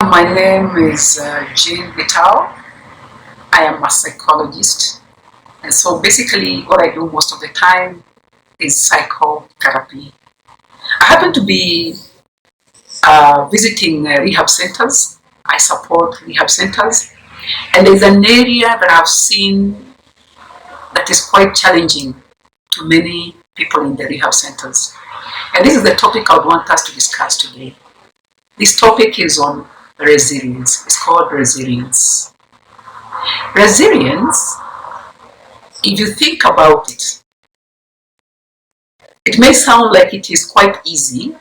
My name is Jane Vital. I am a psychologist. And so basically, what I do most of the time is psychotherapy. I happen to be visiting rehab centers. I support rehab centers. And there's an area that I've seen that is quite challenging to many people in the rehab centers. And this is the topic I would want us to discuss today. This topic is on resilience. It's called resilience. Resilience, if you think about it, it may sound like it is quite easy,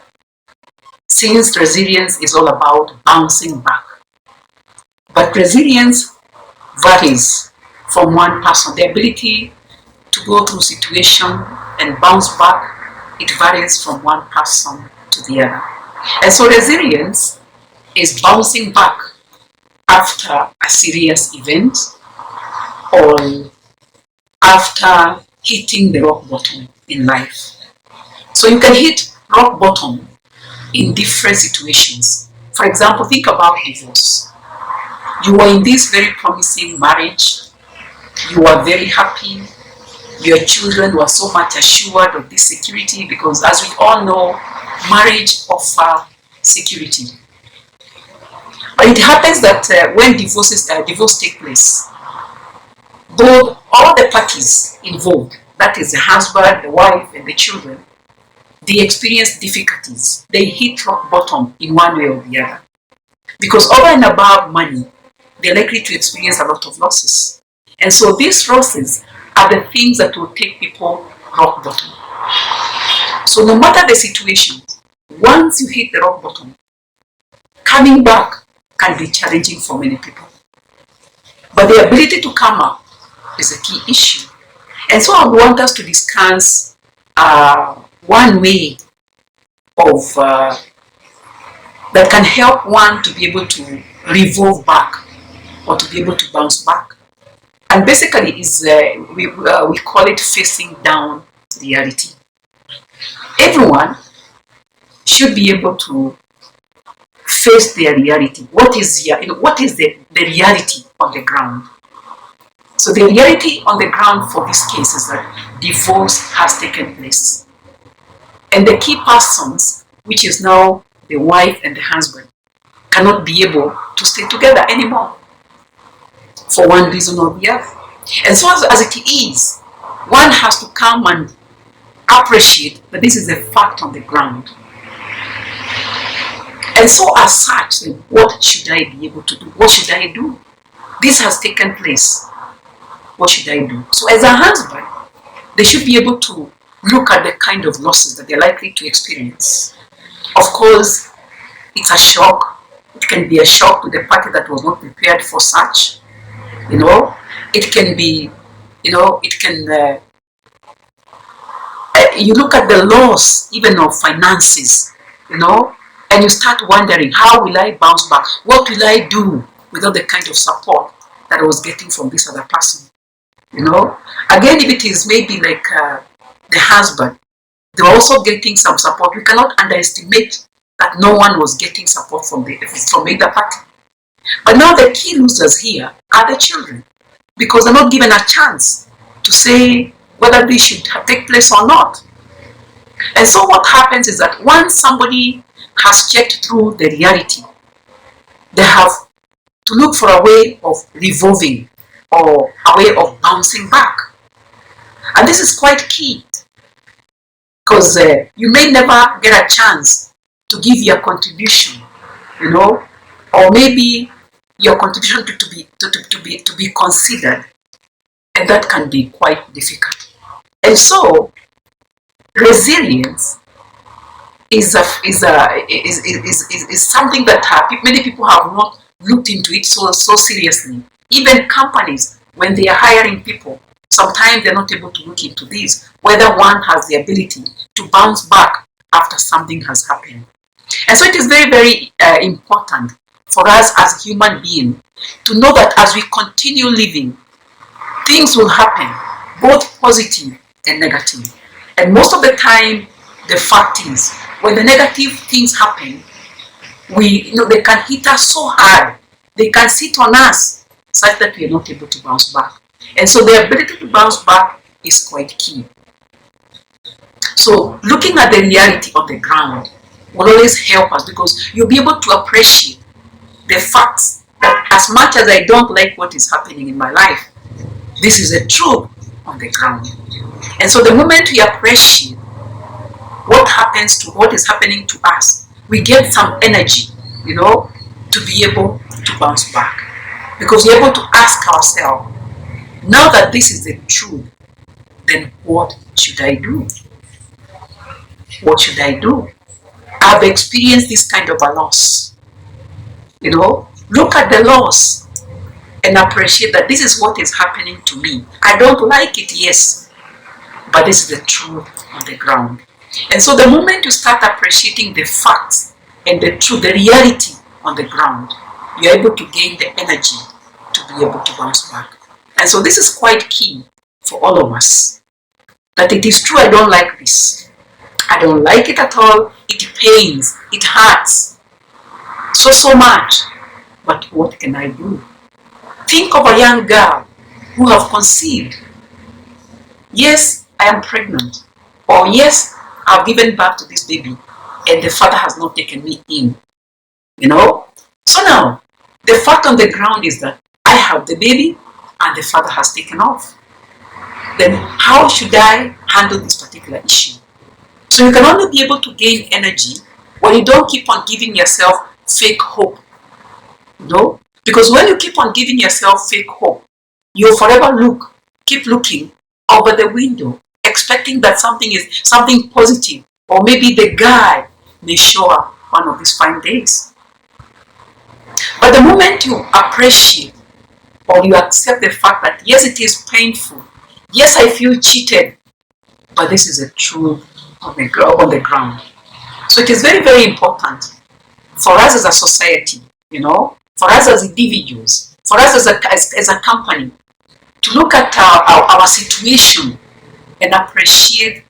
since resilience is all about bouncing back. But resilience varies from one person. The ability to go through situation and bounce back, it varies from one person to the other. And so resilience is bouncing back after a serious event or after hitting the rock bottom in life. So you can hit rock bottom in different situations. For example, think about divorce. You were in this very promising marriage. You were very happy. Your children were so much assured of this security because, as we all know, marriage offers security. But it happens that when divorce takes place, all the parties involved, that is the husband, the wife, and the children, they experience difficulties. They hit rock bottom in one way or the other. Because over and above money, they're likely to experience a lot of losses. And so these losses are the things that will take people rock bottom. So no matter the situation, once you hit the rock bottom, coming back can be challenging for many people. But the ability to come up is a key issue. And so I want us to discuss one way of that can help one to be able to revolve back or to be able to bounce back. And basically is we call it facing down reality. Everyone should be able to face their reality. What is the reality on the ground? So the reality on the ground for this case is that divorce has taken place. And the key persons, which is now the wife and the husband, cannot be able to stay together anymore for one reason or the other. And so as it is, one has to come and appreciate that this is a fact on the ground. And so as such, what should I be able to do? What should I do? This has taken place. What should I do? So as a husband, they should be able to look at the kind of losses that they're likely to experience. Of course, it's a shock. It can be a shock to the party that was not prepared for such. It can be, you look at the loss even of finances, and you start wondering, how will I bounce back? What will I do without the kind of support that I was getting from this other person? Again, if it is maybe like the husband, they're also getting some support. We cannot underestimate that no one was getting support from either party. But now the key losers here are the children, because they're not given a chance to say whether this should take place or not. And so what happens is that once somebody has checked through the reality, they have to look for a way of revolving or a way of bouncing back. And this is quite key, because you may never get a chance to give your contribution, or maybe your contribution to be considered, and that can be quite difficult. And so resilience is something that many people have not looked into it so seriously. Even companies, when they are hiring people, sometimes they're not able to look into this, whether one has the ability to bounce back after something has happened. And so it is very, very important for us as human beings to know that as we continue living, things will happen, both positive and negative. And most of the time, the fact is, when the negative things happen, they can hit us so hard. They can sit on us such that we are not able to bounce back. And so the ability to bounce back is quite key. So looking at the reality on the ground will always help us, because you'll be able to appreciate the facts that as much as I don't like what is happening in my life, this is a truth on the ground. And so the moment we appreciate what is happening to us, we get some energy, to be able to bounce back. Because we're able to ask ourselves, now that this is the truth, then what should I do? What should I do? I've experienced this kind of a loss. Look at the loss and appreciate that this is what is happening to me. I don't like it, yes, but this is the truth on the ground. And so the moment you start appreciating the facts and the truth, the reality on the ground, you're able to gain the energy to be able to bounce back. And so this is quite key for all of us. That it is true, I don't like this. I don't like it at all. It pains. It hurts. So much. But what can I do? Think of a young girl who have conceived. Yes, I am pregnant. Or yes, I've given birth to this baby and the father has not taken me in. So now, the fact on the ground is that I have the baby and the father has taken off. Then how should I handle this particular issue? So you can only be able to gain energy when you don't keep on giving yourself fake hope. Because when you keep on giving yourself fake hope, you'll forever keep looking over the window, expecting that something positive, or maybe the guy may show up one of these fine days. But the moment you appreciate or you accept the fact that yes, it is painful, yes, I feel cheated, but this is a truth on the ground. So it is very, very important for us as a society, for us as individuals, for us as a company, to look at our situation and appreciate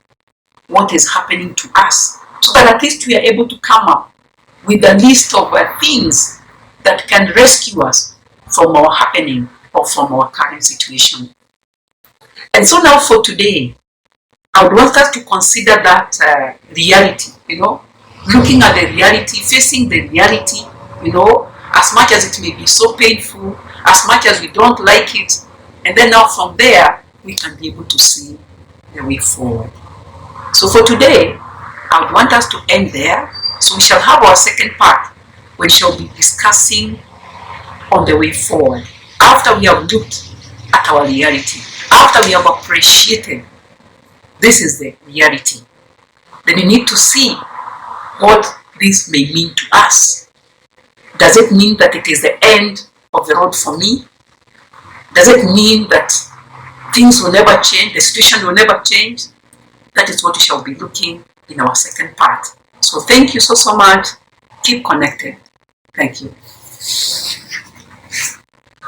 what is happening to us, so that at least we are able to come up with a list of things that can rescue us from our happening or from our current situation. And so now for today, I would want us to consider that reality, looking at the reality, facing the reality, as much as it may be so painful, as much as we don't like it, and then now from there, we can be able to see the way forward. So for today, I would want us to end there. So we shall have our second part, we shall be discussing on the way forward. After we have looked at our reality, after we have appreciated this is the reality, then we need to see what this may mean to us. Does it mean that it is the end of the road for me? Does it mean that things will never change, the situation will never change? That is what we shall be looking in our second part. So thank you so much. Keep connected. Thank you.